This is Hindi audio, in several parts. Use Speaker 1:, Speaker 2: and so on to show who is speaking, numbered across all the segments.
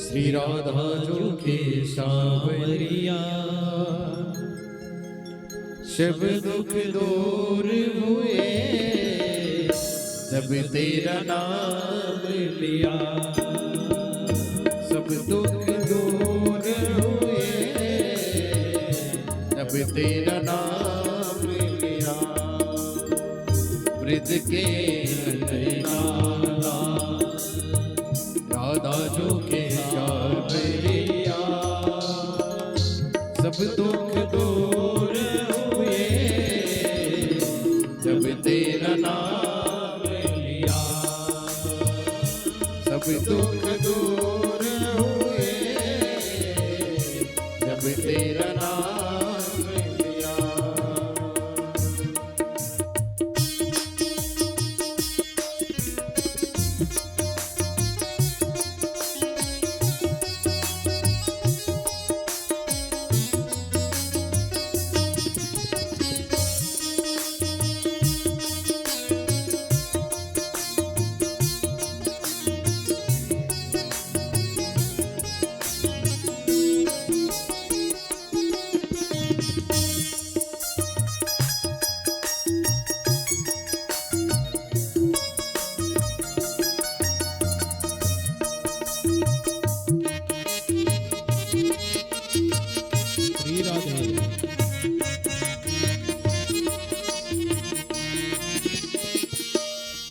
Speaker 1: श्री राधा जो के सावरिया, सब दुख दूर हुए जब तेरा नाम लिया। सब दुख दूर हुए जब तेरा नाम लिया। ब्रज के नैना राधा जो के सावरिया, सब दुख दूर हुए जब तेरा नाम लिया। सब दुख दूर हुए जब तेरा नाम लिया।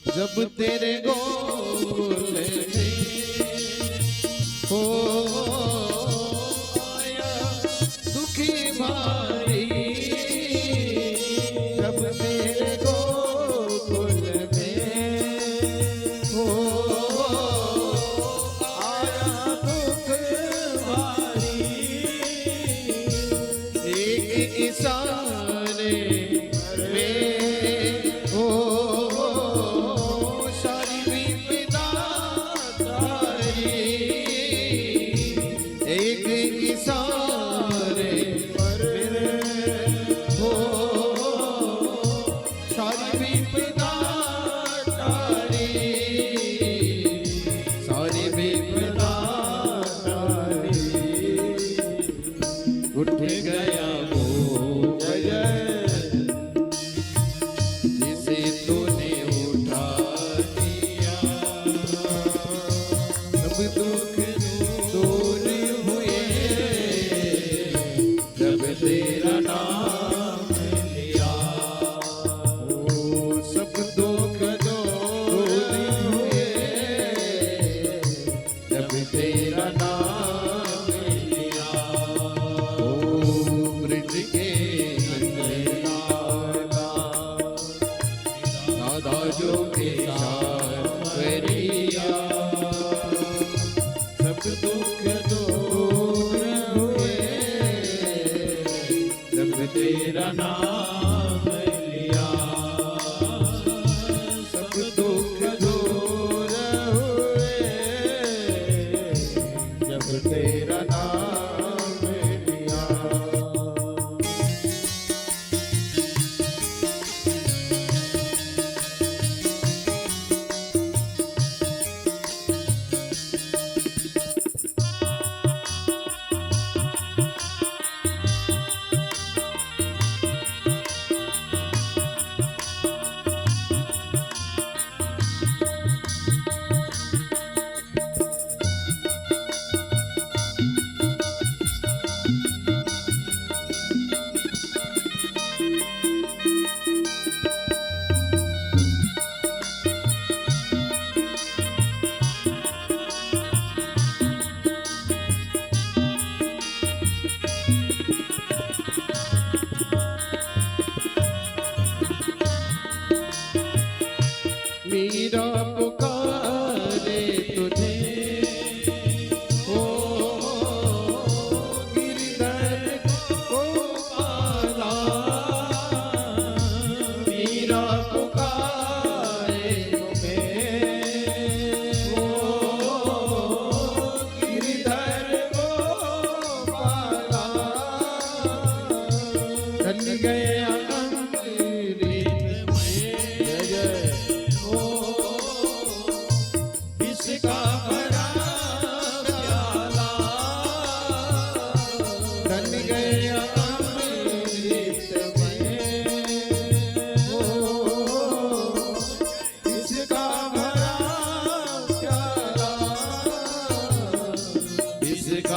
Speaker 1: जब तेरे गोल में हो आया दुखी भारी, जब तेरे गोल में हो आया दुख भारी, एक इशारे में हो उठ गया वो गजर जिसे तूने उठा दिया। सब दुख दूर हुए जब तेरा नाम लिया। ओ सब दुख दूर हुए जब तेरा नाम लिया। ब्रज के राधा जो के सावरिया, सब दुख दूर हुए जब तेरा नाम लिया। सब दुख दूर हुए जब तेरा नाम लिया।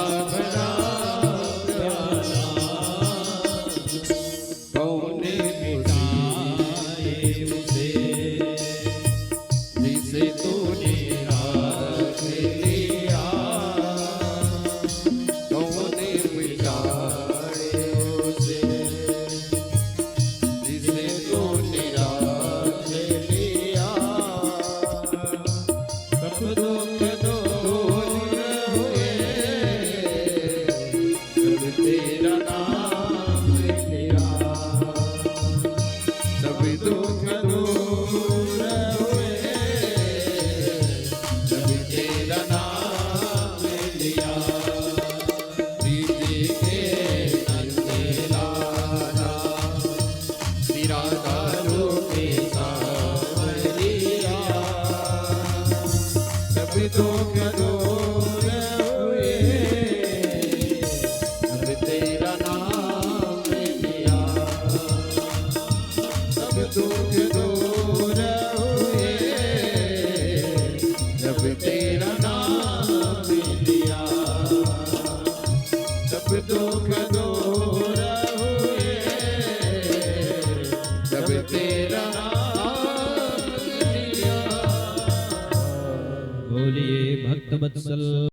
Speaker 1: का भरा प्याला कौन मिटाए उसे जिसे तूने राख लिया कौन मिटाए उसे जिसे तूने राख लिया सब दुख दूर हुए जब तेरा नाम लिया सब दुख दूर हुए जब तेरा नाम लिया प्रीति के नन्हे लाला निराकारों के सांवरिया सब दुख दूर हुए जब तेरा नाम लिया सब दुख दूर हुए जब तेरा नाम लिया सब दुख दूर हुए जब तेरा नाम लिया।
Speaker 2: बोलिए भक्त वत्सल